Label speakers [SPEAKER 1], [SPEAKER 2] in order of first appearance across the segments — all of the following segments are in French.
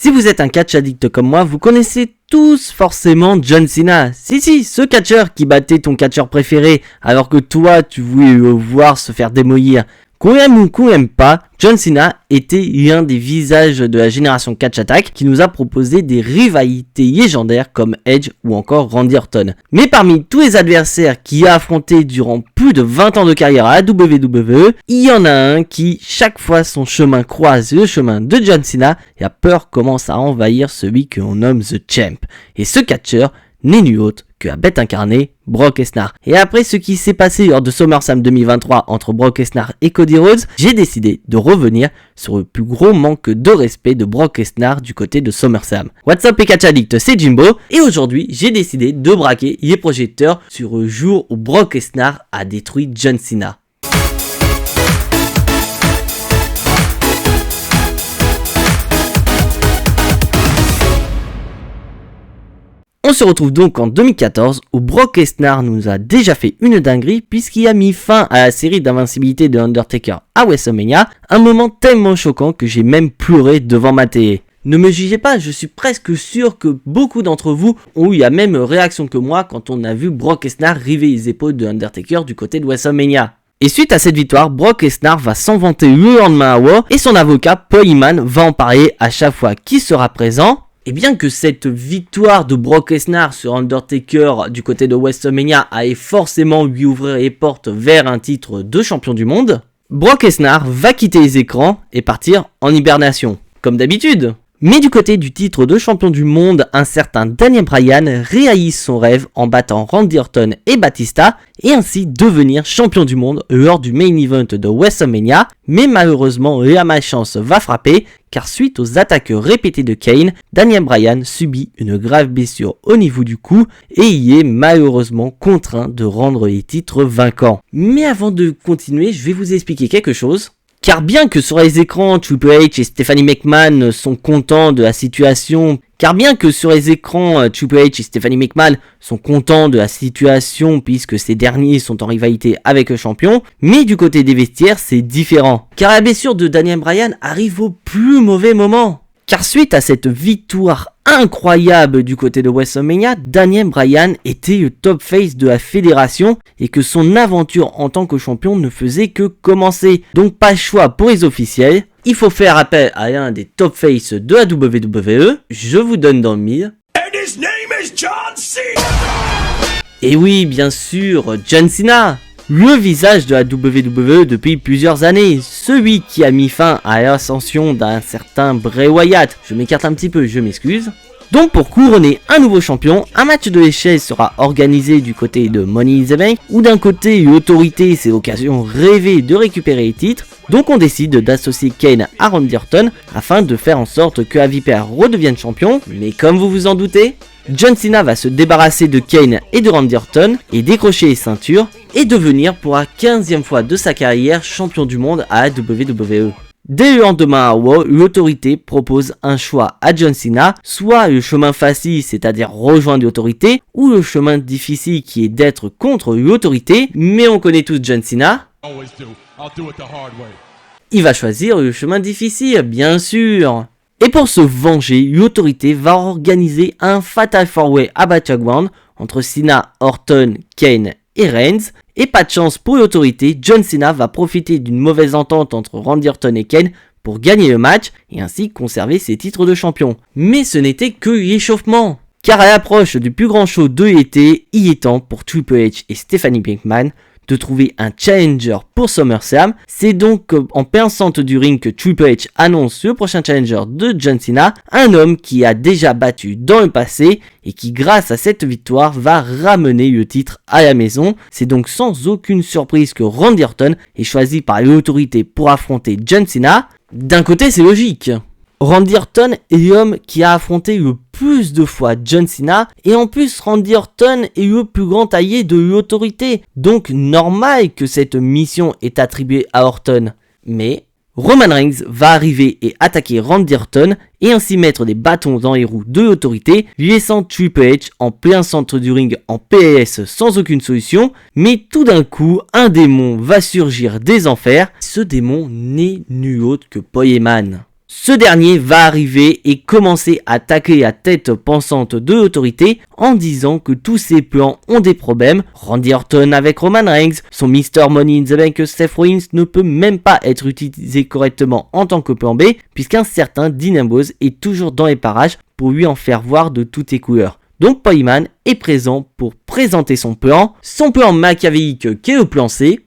[SPEAKER 1] Si vous êtes un catch addict comme moi, vous connaissez tous forcément John Cena. Si, ce catcheur qui battait ton catcheur préféré alors que toi tu voulais le voir se faire démolir. Qu'on aime ou qu'on aime pas, John Cena était l'un des visages de la génération Catch Attack qui nous a proposé des rivalités légendaires comme Edge ou encore Randy Orton. Mais parmi tous les adversaires qu'il a affrontés durant plus de 20 ans de carrière à la WWE, il y en a un qui, chaque fois son chemin croise le chemin de John Cena, et la peur commence à envahir celui que l'on nomme The Champ. Et ce catcheur n'est nul autre que la bête incarnée, Brock Lesnar. Et après ce qui s'est passé lors de SummerSlam 2023 entre Brock Lesnar et Cody Rhodes, j'ai décidé de revenir sur le plus gros manque de respect de Brock Lesnar du côté de SummerSlam. What's up les catch addicts, c'est Jimbo, et aujourd'hui j'ai décidé de braquer les projecteurs sur le jour où Brock Lesnar a détruit John Cena. On se retrouve donc en 2014 où Brock Lesnar nous a déjà fait une dinguerie puisqu'il a mis fin à la série d'invincibilité de Undertaker à WrestleMania, un moment tellement choquant que j'ai même pleuré devant ma télé. Ne me jugez pas, je suis presque sûr que beaucoup d'entre vous ont eu la même réaction que moi quand on a vu Brock Lesnar river les épaules de Undertaker du côté de WrestleMania. Et suite à cette victoire, Brock Lesnar va s'en vanter le lendemain à Raw et son avocat Paul Heyman va en parler à chaque fois qu'il sera présent. Et bien que cette victoire de Brock Lesnar sur Undertaker du côté de WrestleMania allait forcément lui ouvrir les portes vers un titre de champion du monde, Brock Lesnar va quitter les écrans et partir en hibernation, comme d'habitude. Mais du côté du titre de champion du monde, un certain Daniel Bryan réalise son rêve en battant Randy Orton et Batista et ainsi devenir champion du monde lors du main event de WrestleMania. Mais malheureusement, la malchance va frapper car suite aux attaques répétées de Kane, Daniel Bryan subit une grave blessure au niveau du cou et y est malheureusement contraint de rendre les titres vacants. Mais avant de continuer, je vais vous expliquer quelque chose. Car bien que sur les écrans, Triple H et Stephanie McMahon sont contents de la situation, puisque ces derniers sont en rivalité avec le champion, mais du côté des vestiaires, c'est différent. Car la blessure de Daniel Bryan arrive au plus mauvais moment. Car suite à cette victoire incroyable du côté de WrestleMania, Daniel Bryan était le top face de la fédération et que son aventure en tant que champion ne faisait que commencer. Donc pas de choix pour les officiels, il faut faire appel à l'un des top face de la WWE, je vous donne dans le mille. And his name is John Cena. Et oui, bien sûr, John Cena, le visage de la WWE depuis plusieurs années, celui qui a mis fin à l'ascension d'un certain Bray Wyatt. Je m'écarte un petit peu, je m'excuse. Donc pour couronner un nouveau champion, un match de l'échelle sera organisé du côté de Money in the Bank, où d'un côté l'autorité c'est l'occasion rêvée de récupérer les titres, donc on décide d'associer Kane à Randy Orton afin de faire en sorte que la Vipère redevienne champion, mais comme vous vous en doutez, John Cena va se débarrasser de Kane et de Randy Orton et décrocher les ceintures et devenir pour la 15e fois de sa carrière champion du monde à la WWE. Dès le lendemain à Raw, l'autorité propose un choix à John Cena, soit le chemin facile, c'est-à-dire rejoindre l'autorité, ou le chemin difficile qui est d'être contre l'autorité, mais on connaît tous John Cena. Il va choisir le chemin difficile, bien sûr. Et pour se venger, l'autorité va organiser un Fatal 4-Way à Battleground entre Cena, Orton, Kane et Reigns. Et pas de chance pour l'autorité, John Cena va profiter d'une mauvaise entente entre Randy Orton et Kane pour gagner le match et ainsi conserver ses titres de champion. Mais ce n'était que l'échauffement, car à l'approche du plus grand show de l'été, il est temps pour Triple H et Stephanie McMahon de trouver un challenger pour SummerSlam. C'est donc en plein centre du ring que Triple H annonce le prochain challenger de John Cena, un homme qui a déjà battu dans le passé et qui grâce à cette victoire va ramener le titre à la maison. C'est donc sans aucune surprise que Randy Orton est choisi par l'autorité pour affronter John Cena. D'un côté c'est logique, Randy Orton est l'homme qui a affronté le plus de fois John Cena et en plus Randy Orton est le plus grand taillé de l'autorité, donc normal que cette mission est attribuée à Orton. Mais Roman Reigns va arriver et attaquer Randy Orton et ainsi mettre des bâtons dans les roues de l'autorité, laissant Triple H en plein centre du ring en PLS sans aucune solution. Mais tout d'un coup, un démon va surgir des enfers. Ce démon n'est nul autre que Paul Heyman. Ce dernier va arriver et commencer à attaquer à tête pensante de l'autorité en disant que tous ses plans ont des problèmes. Randy Orton avec Roman Reigns, son Mr. Money in the Bank Seth Rollins ne peut même pas être utilisé correctement en tant que plan B puisqu'un certain Dean Ambrose est toujours dans les parages pour lui en faire voir de toutes les couleurs. Donc Paul Heyman est présent pour présenter son plan machiavélique qu'est le plan C.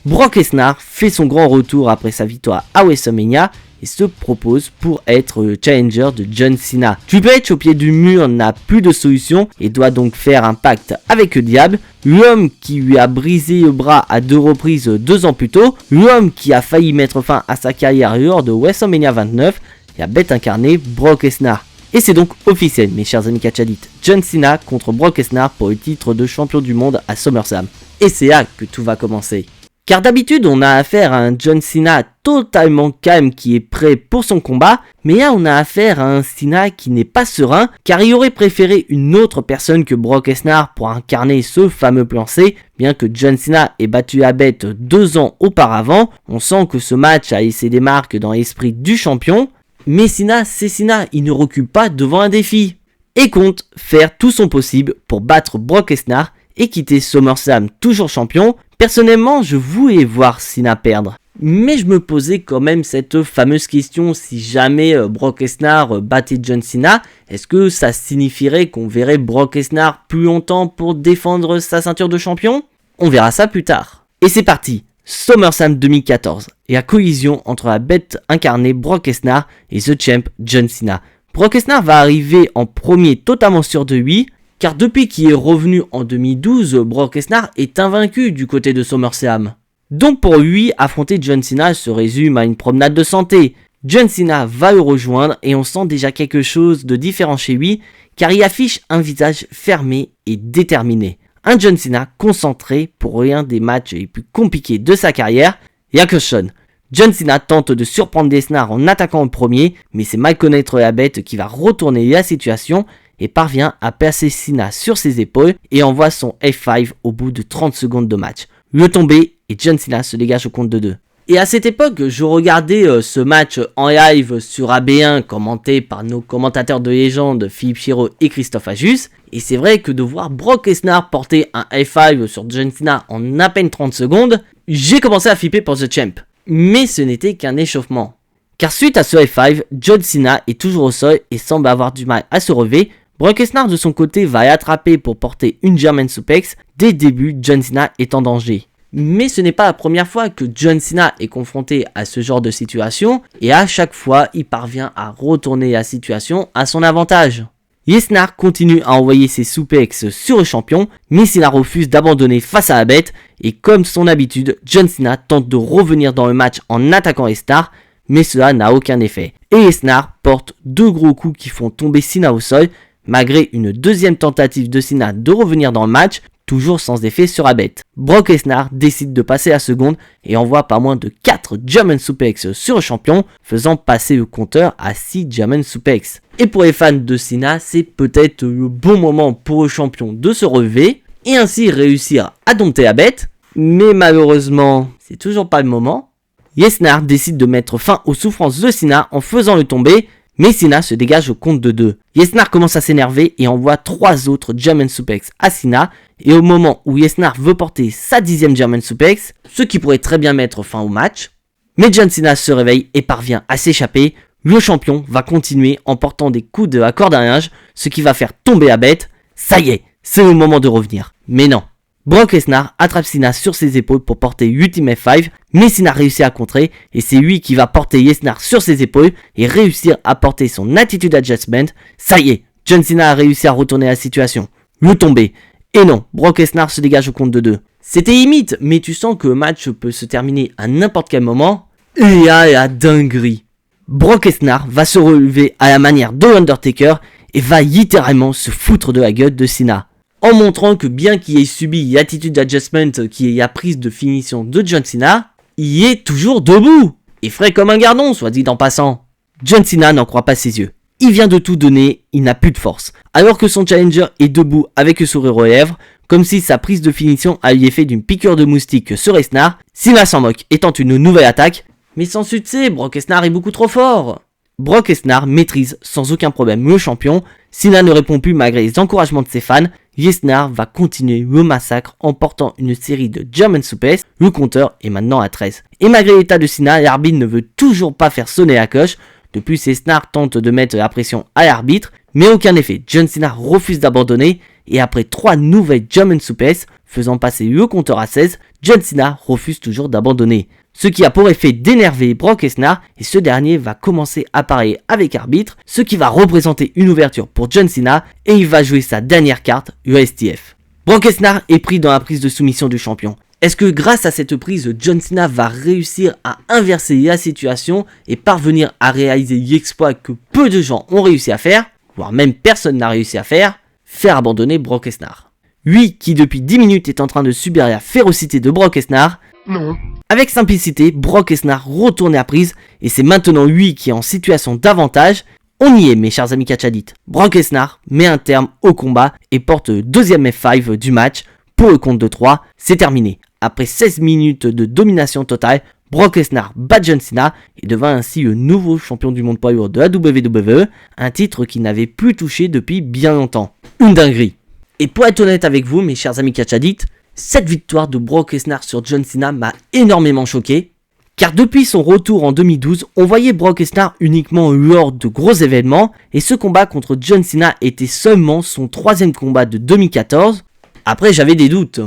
[SPEAKER 1] Brock Lesnar fait son grand retour après sa victoire à WrestleMania et se propose pour être le challenger de John Cena. Triple H au pied du mur n'a plus de solution et doit donc faire un pacte avec le diable, l'homme qui lui a brisé le bras à 2 reprises 2 ans plus tôt, l'homme qui a failli mettre fin à sa carrière lors de WrestleMania 29 et a bête incarné Brock Lesnar. Et c'est donc officiel mes chers amis catchadites, John Cena contre Brock Lesnar pour le titre de champion du monde à SummerSlam. Et c'est là que tout va commencer. Car d'habitude on a affaire à un John Cena totalement calme qui est prêt pour son combat, mais là on a affaire à un Cena qui n'est pas serein car il aurait préféré une autre personne que Brock Lesnar pour incarner ce fameux plan C. Bien que John Cena ait battu Abed 2 ans auparavant, on sent que ce match a laissé des marques dans l'esprit du champion, mais Cena c'est Cena, il ne recule pas devant un défi et compte faire tout son possible pour battre Brock Lesnar et quitter SummerSlam toujours champion. Personnellement, je voulais voir Cena perdre, mais je me posais quand même cette fameuse question, si jamais Brock Lesnar battait John Cena, est-ce que ça signifierait qu'on verrait Brock Lesnar plus longtemps pour défendre sa ceinture de champion? On verra ça plus tard. Et c'est parti, SummerSlam 2014, et la collision entre la bête incarnée Brock Lesnar et The Champ John Cena. Brock Lesnar va arriver en premier totalement sûr de lui, car depuis qu'il est revenu en 2012, Brock Lesnar est invaincu du côté de SummerSlam. Donc pour lui, affronter John Cena se résume à une promenade de santé. John Cena va le rejoindre et on sent déjà quelque chose de différent chez lui, car il affiche un visage fermé et déterminé. Un John Cena concentré pour l'un des matchs les plus compliqués de sa carrière, y'a que Sean. John Cena tente de surprendre Lesnar en attaquant le premier, mais c'est mal connaître la bête qui va retourner la situation et parvient à placer Cena sur ses épaules et envoie son F5 au bout de 30 secondes de match. Le tombé et John Cena se dégage au compte de 2. Et à cette époque, je regardais ce match en live sur AB1 commenté par nos commentateurs de légende Philippe Chiro et Christophe Ajus. Et c'est vrai que de voir Brock Lesnar porter un F5 sur John Cena en à peine 30 secondes, j'ai commencé à flipper pour The Champ. Mais ce n'était qu'un échauffement. Car suite à ce F5, John Cena est toujours au sol et semble avoir du mal à se relever. Brock Lesnar de son côté va l'attraper pour porter une German Suplex. Dès le début, John Cena est en danger. Mais ce n'est pas la première fois que John Cena est confronté à ce genre de situation et à chaque fois, il parvient à retourner la situation à son avantage. Lesnar continue à envoyer ses suplex sur le champion, mais Cena refuse d'abandonner face à la bête et comme son habitude, John Cena tente de revenir dans le match en attaquant les stars, mais cela n'a aucun effet. Et Lesnar porte 2 gros coups qui font tomber Cena au sol, malgré une deuxième tentative de Cena de revenir dans le match, toujours sans effet sur la bête. Brock Lesnar décide de passer la seconde et envoie pas moins de 4 German Suplex sur le champion, faisant passer le compteur à 6 German Suplex. Et pour les fans de Cena, c'est peut-être le bon moment pour le champion de se relever et ainsi réussir à dompter la bête, mais malheureusement, c'est toujours pas le moment. Lesnar décide de mettre fin aux souffrances de Cena en faisant le tomber, mais Cena se dégage au compte de 2. Lesnar commence à s'énerver et envoie 3 autres German Suplex à Cena. Et au moment où Lesnar veut porter sa 10e German Suplex, ce qui pourrait très bien mettre fin au match, mais John Cena se réveille et parvient à s'échapper. Le champion va continuer en portant des coups de la corde à linge, ce qui va faire tomber la bête. Ça y est, c'est le moment de revenir. Mais non. Brock Lesnar attrape Cena sur ses épaules pour porter Ultimate 5, mais Cena réussit à contrer et c'est lui qui va porter Lesnar sur ses épaules et réussir à porter son Attitude Adjustment. Ça y est, John Cena a réussi à retourner la situation. Le tomber. Et non, Brock Lesnar se dégage au compte de 2. C'était limite, mais tu sens que le match peut se terminer à n'importe quel moment. Et à la dinguerie. Brock Lesnar va se relever à la manière de Undertaker et va littéralement se foutre de la gueule de Cena. En montrant que bien qu'il ait subi l'Attitude Adjustment qui est la prise de finition de John Cena, il est toujours debout et frais comme un gardon, soit dit en passant. John Cena n'en croit pas ses yeux. Il vient de tout donner, il n'a plus de force. Alors que son challenger est debout avec le sourire aux lèvres, comme si sa prise de finition a eu effet d'une piqûre de moustique sur Lesnar, Cena s'en moque, étant une nouvelle attaque, mais sans succès, Brock Lesnar est beaucoup trop fort. Brock Lesnar maîtrise sans aucun problème le champion, Cena ne répond plus malgré les encouragements de ses fans, Lesnar va continuer le massacre en portant une série de German Suplex, le compteur est maintenant à 13. Et malgré l'état de Cena, l'arbitre ne veut toujours pas faire sonner la cloche, de plus Lesnar tente de mettre la pression à l'arbitre, mais aucun effet, John Cena refuse d'abandonner, et après 3 nouvelles German Suplex faisant passer le compteur à 16, John Cena refuse toujours d'abandonner. Ce qui a pour effet d'énerver Brock Lesnar, et ce dernier va commencer à parler avec l'arbitre, ce qui va représenter une ouverture pour John Cena, et il va jouer sa dernière carte, le STF. Brock Lesnar est pris dans la prise de soumission du champion. Est-ce que grâce à cette prise, John Cena va réussir à inverser la situation et parvenir à réaliser l'exploit que peu de gens ont réussi à faire, voire même personne n'a réussi à faire abandonner Brock Lesnar. Lui qui depuis 10 minutes est en train de subir la férocité de Brock Lesnar, non. Avec simplicité, Brock Lesnar retourne la prise et c'est maintenant lui qui est en situation d'avantage. On y est mes chers amis catchadites. Brock Lesnar met un terme au combat et porte le deuxième F5 du match pour le compte de 3. C'est terminé. Après 16 minutes de domination totale, Brock Lesnar bat John Cena et devint ainsi le nouveau champion du monde poids lourd de la WWE, un titre qu'il n'avait plus touché depuis bien longtemps. Une dinguerie. Et pour être honnête avec vous mes chers amis catchadites, cette victoire de Brock Lesnar sur John Cena m'a énormément choqué, car depuis son retour en 2012, on voyait Brock Lesnar uniquement lors de gros événements, et ce combat contre John Cena était seulement son 3e combat de 2014. Après j'avais des doutes.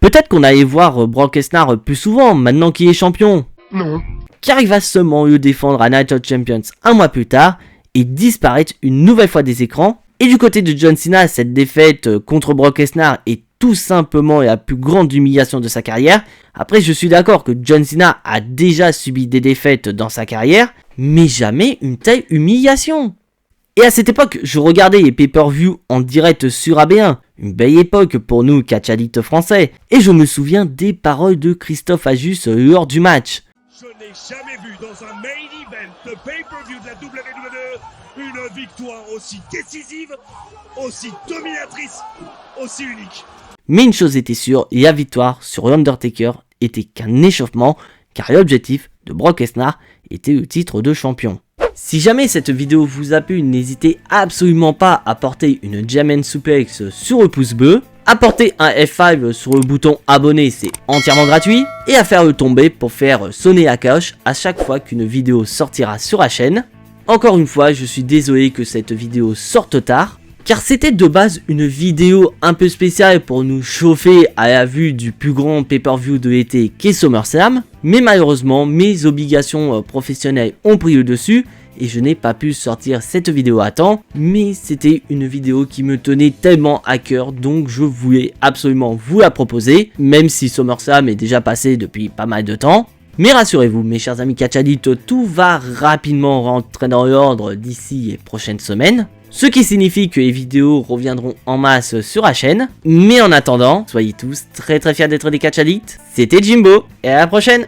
[SPEAKER 1] Peut-être qu'on allait voir Brock Lesnar plus souvent maintenant qu'il est champion. Non. Car il va seulement le défendre à Night of Champions un mois plus tard, et disparaître une nouvelle fois des écrans. Et du côté de John Cena, cette défaite contre Brock Lesnar est tout simplement la plus grande humiliation de sa carrière. Après, je suis d'accord que John Cena a déjà subi des défaites dans sa carrière, mais jamais une telle humiliation. Et à cette époque, je regardais les pay-per-view en direct sur AB1, une belle époque pour nous catch addicts français, et je me souviens des paroles de Christophe Ajus lors du match.
[SPEAKER 2] Je n'ai jamais vu dans un main event de pay-per-view de la WWE une victoire aussi décisive, aussi dominatrice, aussi unique.
[SPEAKER 1] Mais une chose était sûre, la victoire sur l'Undertaker était qu'un échauffement, car l'objectif de Brock Lesnar était le titre de champion. Si jamais cette vidéo vous a plu, n'hésitez absolument pas à porter une German Suplex sur le pouce bleu, à porter un F5 sur le bouton abonner, c'est entièrement gratuit, et à faire le tomber pour faire sonner la cloche à chaque fois qu'une vidéo sortira sur la chaîne. Encore une fois, je suis désolé que cette vidéo sorte tard, car c'était de base une vidéo un peu spéciale pour nous chauffer à la vue du plus grand pay-per-view de l'été qu'est SummerSlam, mais malheureusement mes obligations professionnelles ont pris le dessus et je n'ai pas pu sortir cette vidéo à temps, mais c'était une vidéo qui me tenait tellement à cœur, donc je voulais absolument vous la proposer, même si SummerSlam est déjà passé depuis pas mal de temps. Mais rassurez-vous mes chers amis catch addicts, tout va rapidement rentrer dans l'ordre d'ici les prochaines semaines. Ce qui signifie que les vidéos reviendront en masse sur la chaîne. Mais en attendant, soyez tous très fiers d'être des catch addicts. C'était Jimbo, et à la prochaine!